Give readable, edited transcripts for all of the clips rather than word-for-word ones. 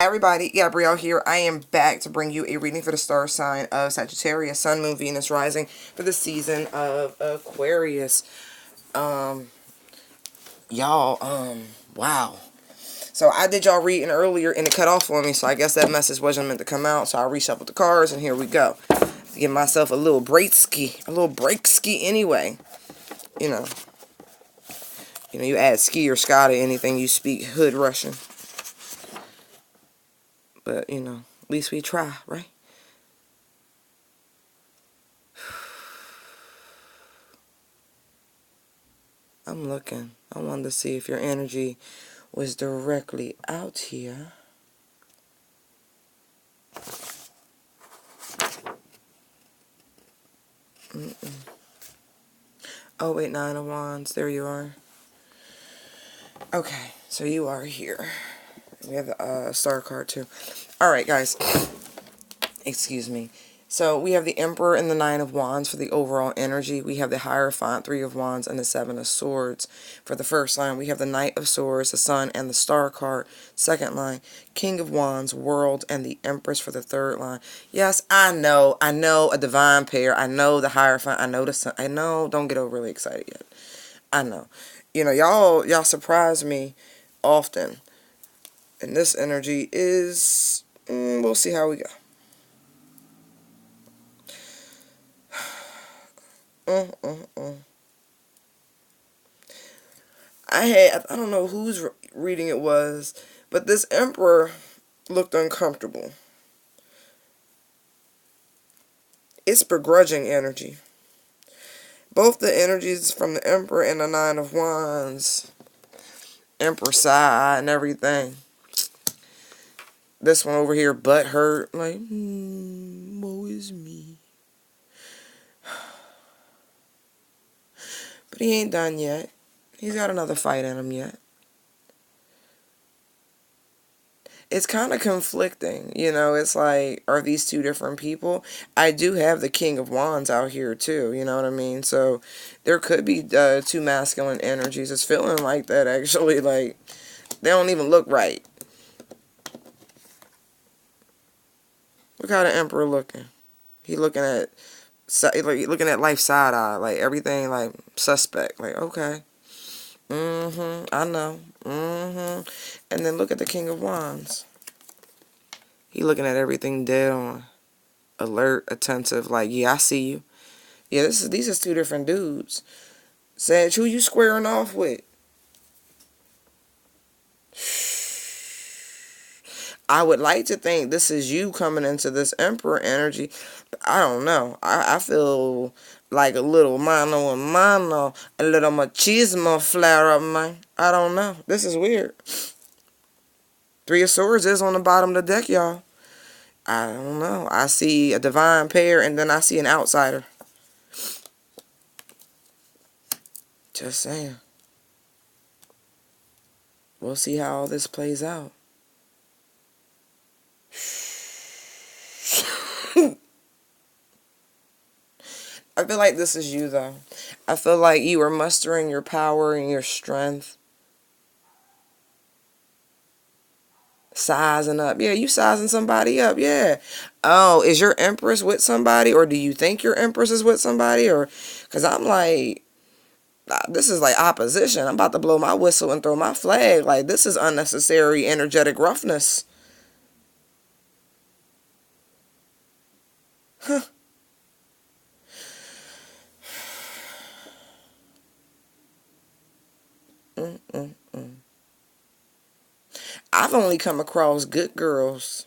Everybody, Gabrielle here. I am back to bring you a reading for the star sign of Sagittarius, Sun, Moon, Venus, Rising for the season of Aquarius. Wow. So I did y'all reading earlier and it cut off for me, so I guess that message wasn't meant to come out, so I reshuffled the cards and here we go. Give myself a little break-ski anyway. You know, you add ski or ska to anything, you speak hood Russian. But, at least we try, right? I'm looking. I wanted to see if your energy was directly out here. Oh, wait, Nine of Wands. There you are. Okay, so you are here. We have the star card, too. Alright, guys. Excuse me. So, we have the Emperor and the Nine of Wands for the overall energy. We have the Hierophant, Three of Wands, and the Seven of Swords. For the first line, we have the Knight of Swords, the Sun, and the Star card. Second line, King of Wands, World, and the Empress for the third line. Yes, I know, a divine pair. I know the Hierophant. I know the Sun. I know, don't get overly excited yet. I know. Y'all surprise me often. And this energy is, we'll see how we go. I don't know whose reading it was, but this Emperor looked uncomfortable. It's begrudging energy. Both the energies from the Emperor and the Nine of Wands, Emperor sigh and everything. This one over here, butt hurt, like, woe is me. But he ain't done yet. He's got another fight in him yet. It's kind of conflicting, it's like, are these two different people? I do have the King of Wands out here too, you know what I mean? So there could be two masculine energies. It's feeling like that actually, like they don't even look right. Look how the Emperor looking. He looking at life side eye, like everything like suspect, like okay. I know. And then look at the King of Wands. He looking at everything dead on. Alert, attentive, like, yeah, I see you. Yeah, these are two different dudes. Sag, who you squaring off with? I would like to think this is you coming into this Emperor energy. But I don't know. I feel like a little mano a mano, a little machismo flare up, man. I don't know. This is weird. Three of Swords is on the bottom of the deck, y'all. I don't know. I see a divine pair and then I see an outsider. Just saying. We'll see how all this plays out. I feel like this is you, though. I feel like you are mustering your power and your strength. Sizing up. Yeah, you sizing somebody up. Yeah. Oh, is your Empress with somebody? Or do you think your Empress is with somebody? Or, because I'm like, this is like opposition. I'm about to blow my whistle and throw my flag. Like, this is unnecessary energetic roughness. Huh. I've only come across good girls.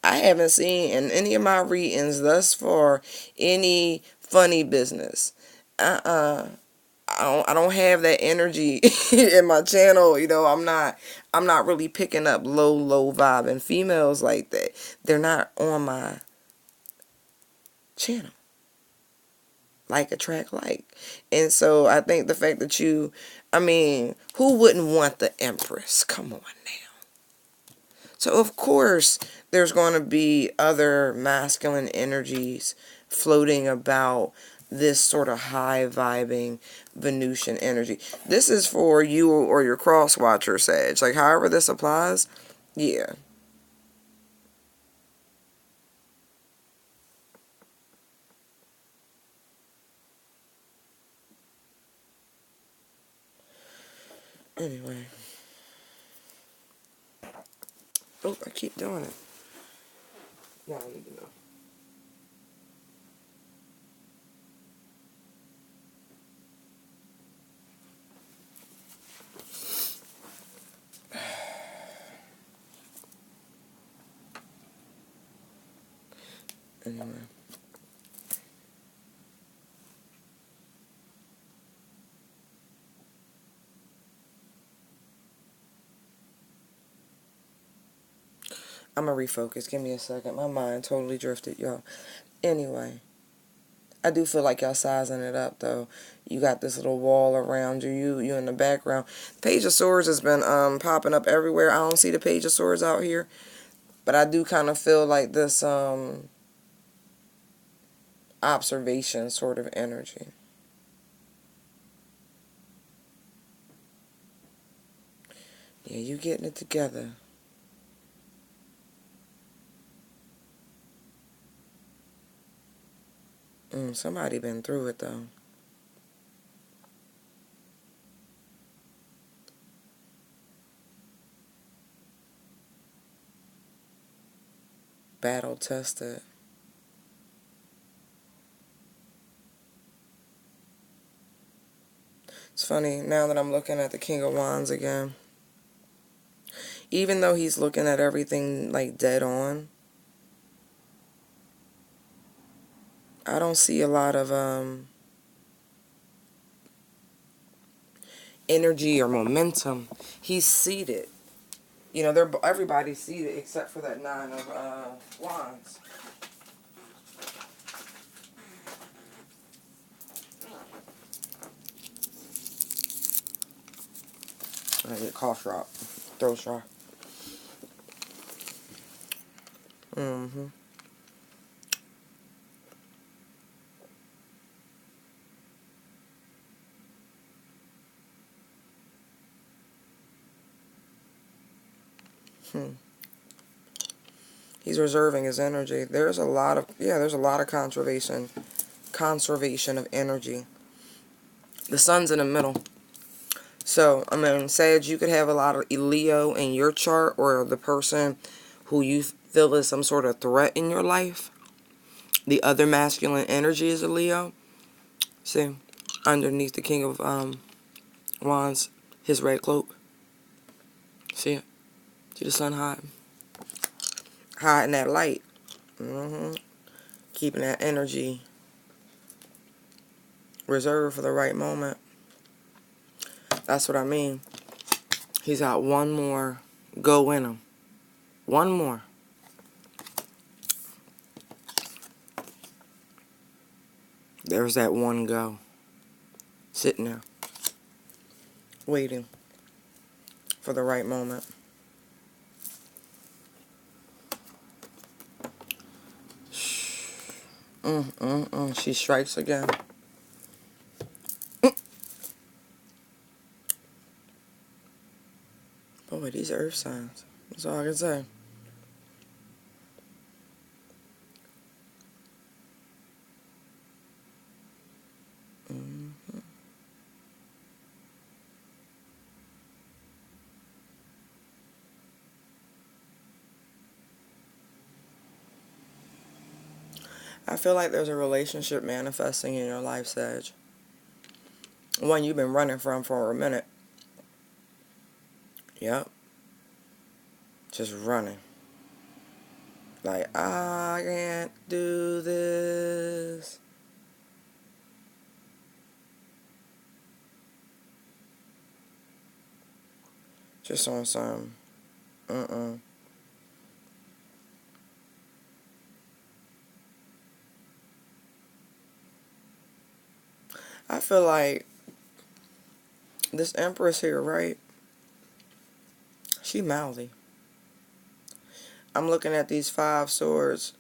I haven't seen in any of my readings thus far any funny business. I don't have that energy in my channel. I'm not really picking up low vibe and females like that. They're not on my channel. Like attract like. And so I think the fact that who wouldn't want the Empress? Come on now. So of course there's going to be other masculine energies floating about this sort of high vibing Venusian energy. This is for you or your cross watcher, Sag. Like however this applies, yeah. Anyway. Oh, I keep doing it. Now I need to know. Anyway. I'm going to refocus. Give me a second. My mind totally drifted, y'all. Anyway. I do feel like y'all sizing it up, though. You got this little wall around you. You in the background. Page of Swords has been popping up everywhere. I don't see the Page of Swords out here. But I do kind of feel like this observation sort of energy. Yeah, you getting it together. Somebody been through it, though. Battle tested. It's funny, now that I'm looking at the King of Wands again, even though he's looking at everything, like, dead on, I don't see a lot of energy or momentum. He's seated. You know, everybody's seated except for that Nine of Wands. I get cough drop, throat dry. He's reserving his energy. There's a lot of conservation of energy. The sun's in the middle. So, I mean, Sag, you could have a lot of Leo in your chart, or the person who you feel is some sort of threat in your life. The other masculine energy is a Leo. See, underneath the King of Wands, his red cloak. See it? See the sun hiding? Hiding that light. Keeping that energy reserved for the right moment. That's what I mean. He's got one more go in him. One more. There's that one go. Sitting there. Waiting for the right moment. She strikes again. Boy, these are earth signs. That's all I can say. I feel like there's a relationship manifesting in your life, Sag. One you've been running from for a minute. Yep. Just running. Like, I can't do this. Just on some, I feel like this Empress here, right? She mouthy. I'm looking at these 5 swords.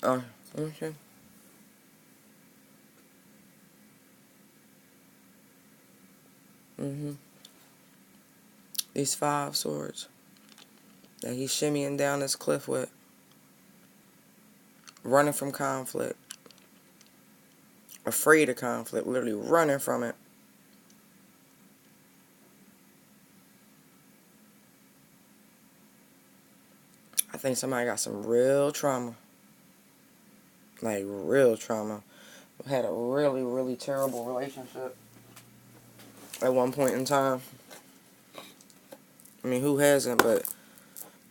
Okay. These 5 swords that he's shimmying down this cliff with. Running from conflict. Afraid of conflict. Literally running from it. I think somebody got some real trauma. Like, real trauma. Had a really, really terrible relationship at one point in time. I mean, who hasn't? But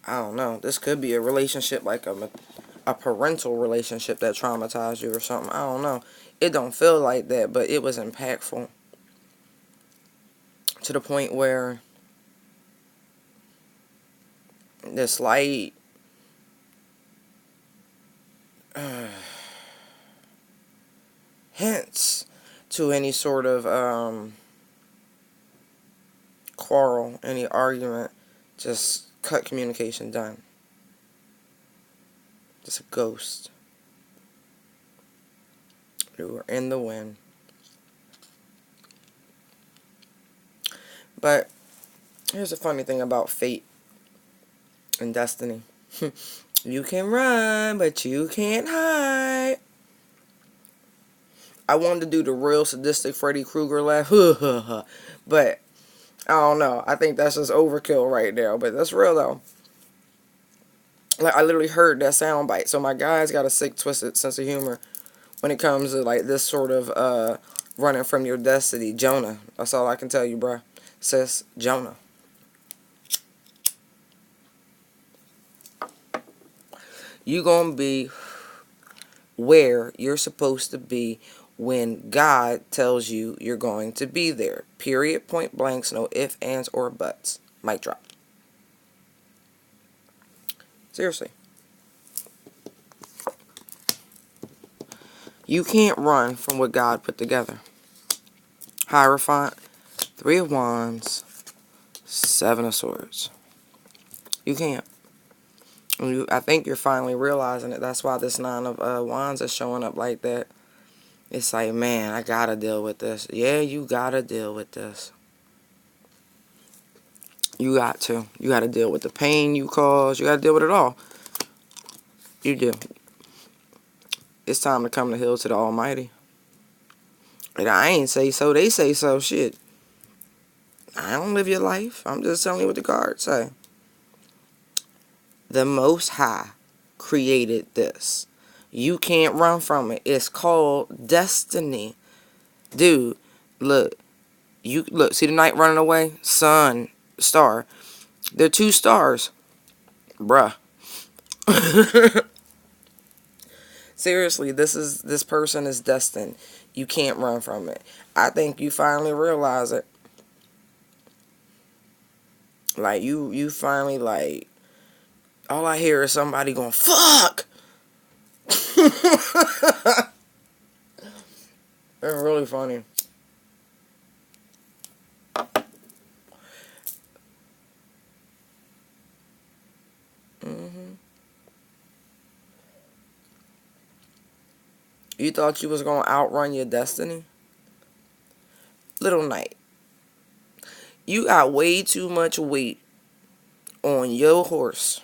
I don't know. This could be a relationship, like a parental relationship that traumatized you or something. I don't know. It don't feel like that, but it was impactful to the point where the slight hints to any sort of quarrel, any argument, just cut communication, done. Just a ghost. You were in the wind. But here's the funny thing about fate and destiny. You can run, but you can't hide. I wanted to do the real sadistic Freddy Krueger laugh. But I don't know. I think that's just overkill right now. But that's real though. Like, I literally heard that sound bite. So my guy's got a sick, twisted sense of humor when it comes to like this sort of running from your destiny. Jonah. That's all I can tell you, bruh. Sis, Jonah. You gonna be where you're supposed to be when God tells you you're going to be there. Period, point blanks, no ifs, ands, or buts. Mic drop. Seriously. You can't run from what God put together. Hierophant, 3 of Wands, 7 of Swords. You can't. I think you're finally realizing it. That's why this 9 of Wands is showing up like that. It's like, man, I gotta deal with this. Yeah, you gotta deal with this. You got to. You gotta deal with the pain you cause. You gotta deal with it all. You do. It's time to come to hill to the Almighty. And I ain't say so. They say so. Shit. I don't live your life. I'm just telling you what the cards say. The Most High created this. You can't run from it. It's called destiny. Dude, look. You look, see the night running away? Sun, star. They're 2 stars. Bruh. Seriously, this person is destined. You can't run from it. I think you finally realize it. Like you finally like all I hear is somebody going, fuck. They're really funny. You thought you was going to outrun your destiny? Little Knight. You got way too much weight on your horse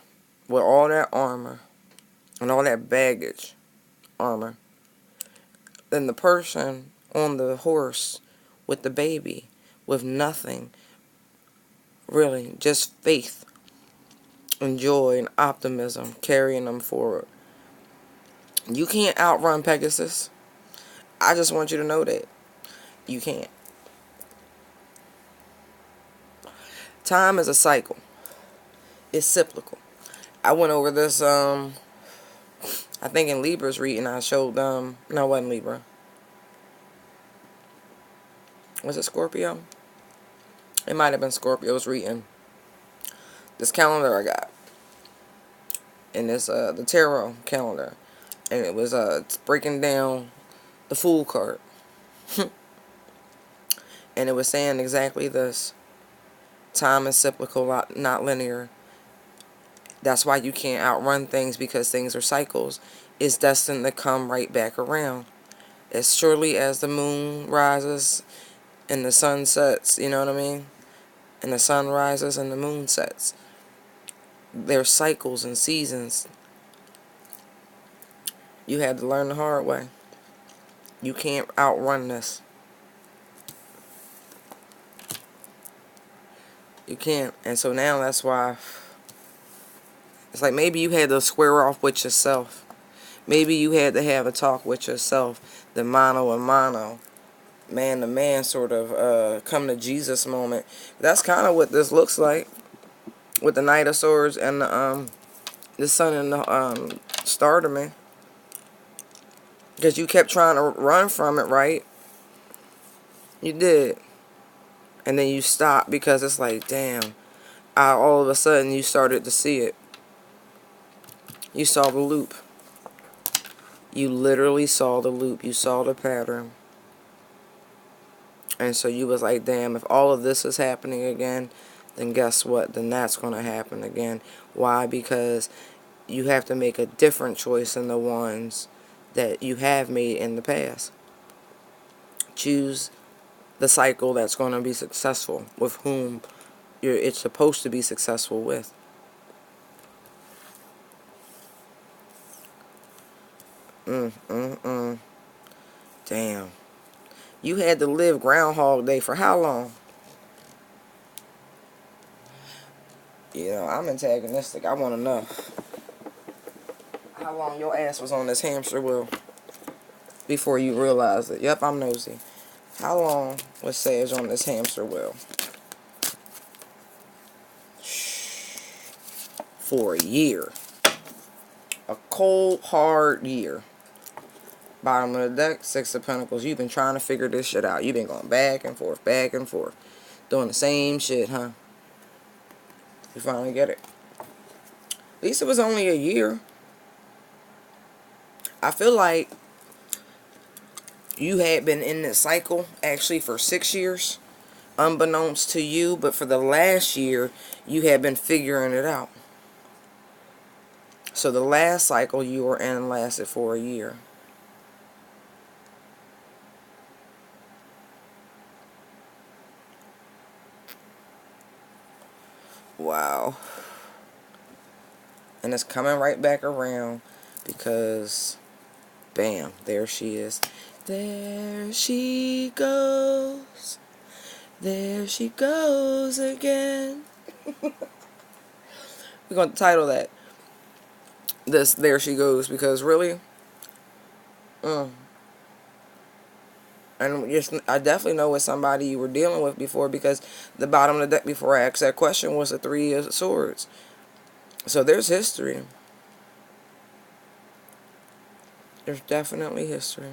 with all that armor and all that baggage armor than the person on the horse with the baby with nothing. Really, just faith and joy and optimism carrying them forward. You can't outrun Pegasus. I just want you to know that. You can't. Time is a cycle. It's cyclical. I went over this, I think in Libra's reading I showed them, no, it wasn't Libra. Was it Scorpio? It might have been Scorpio's reading. This calendar I got. And it's the tarot calendar. And it was it's breaking down the Fool card. And it was saying exactly this. Time is cyclical, not linear. That's why you can't outrun things, because things are cycles. It's destined to come right back around. As surely as the moon rises and the sun sets, you know what I mean? And the sun rises and the moon sets. There's cycles and seasons. You had to learn the hard way. You can't outrun this. You can't. And so now that's why It's like maybe you had to square off with yourself. Maybe you had to have a talk with yourself. The mano a mano, man to man sort of come to Jesus moment. That's kind of what this looks like with the Knight of Swords and the Sun and the Star to me. Because you kept trying to run from it, right? You did. And then you stopped because it's like, damn. All of a sudden you started to see it. You saw the loop. You literally saw the loop. You saw the pattern. And so you was like, damn, if all of this is happening again, then guess what? Then that's going to happen again. Why? Because you have to make a different choice than the ones that you have made in the past. Choose the cycle that's going to be successful, with whom it's supposed to be successful with. Damn. You had to live Groundhog Day for how long? You know, I'm antagonistic. I want to know how long your ass was on this hamster wheel before you realized it. Yep, I'm nosy. How long was Sage on this hamster wheel? For a year. A cold, hard year. Bottom of the deck, Six of Pentacles. You've been trying to figure this shit out. You've been going back and forth, back and forth. Doing the same shit, huh? You finally get it. At least it was only a year. I feel like you had been in this cycle actually for 6 years, unbeknownst to you, but for the last year, you had been figuring it out. So the last cycle you were in lasted for a year. Wow. And it's coming right back around because, bam, there she is. There she goes. There she goes again. We're going to title that this There She Goes, because really, and I definitely know what somebody you were dealing with before, because the bottom of the deck before I asked that question was the Three of Swords. So there's history. There's definitely history.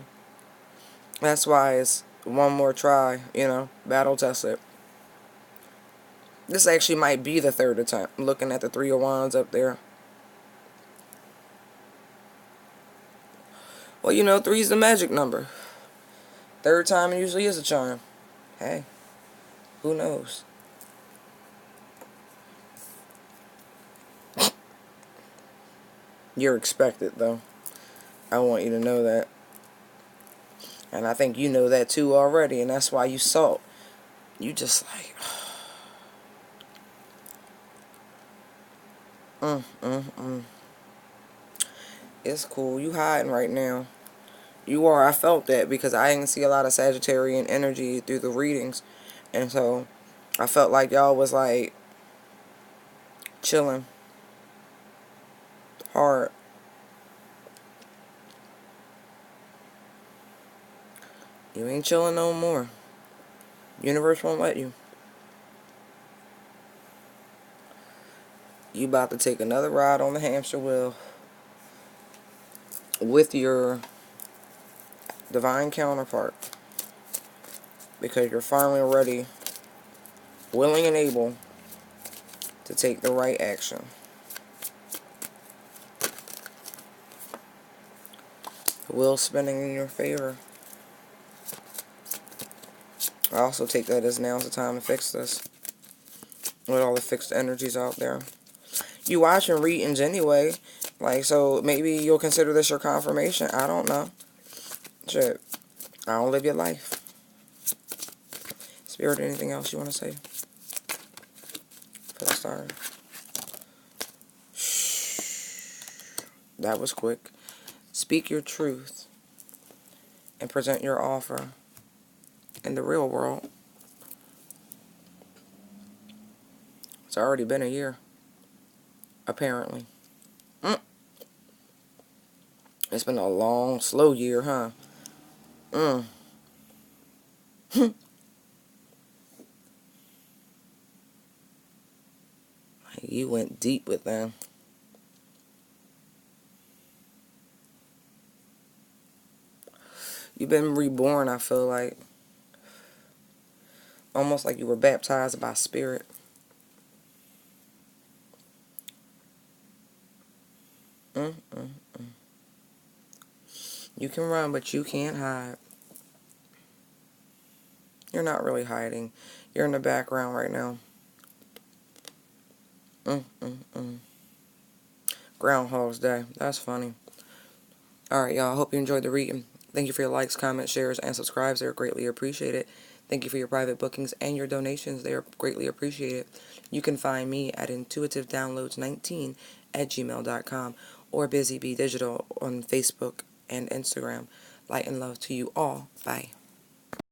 That's why it's one more try, battle tested. This actually might be the third attempt. I'm looking at the Three of Wands up there. Well, three's the magic number. Third time it usually is a charm. Hey, who knows? You're expected, though. I want you to know that. And I think you know that too already, and that's why you salt. You just like, It's cool. You hiding right now. You are. I felt that because I didn't see a lot of Sagittarian energy through the readings. And so I felt like y'all was like chilling hard. You ain't chilling no more. Universe won't let you. You about to take another ride on the hamster wheel with your divine counterpart, because you're finally ready, willing and able to take the right action. The wheel's spinning in your favor. I also take that as now's the time to fix this, with all the fixed energies out there. You watching readings anyway, so maybe you'll consider this your confirmation. I don't know. Shit, I don't live your life. Spirit, anything else you want to say for the star? That was quick. Speak your truth and present your offer in the real world. It's already been a year, apparently. It's been a long, slow year, huh? You went deep with them. You've been reborn, I feel like. Almost like you were baptized by spirit. Mm, mm. You can run, but you can't hide. You're not really hiding. You're in the background right now. Mm, mm, mm. Groundhog's Day. That's funny. Alright, y'all. I hope you enjoyed the reading. Thank you for your likes, comments, shares, and subscribes. They're greatly appreciated. Thank you for your private bookings and your donations. They are greatly appreciated. You can find me at intuitivedownloads19@gmail.com or Busy Bee Digital on Facebook and Instagram. Light and love to you all. Bye.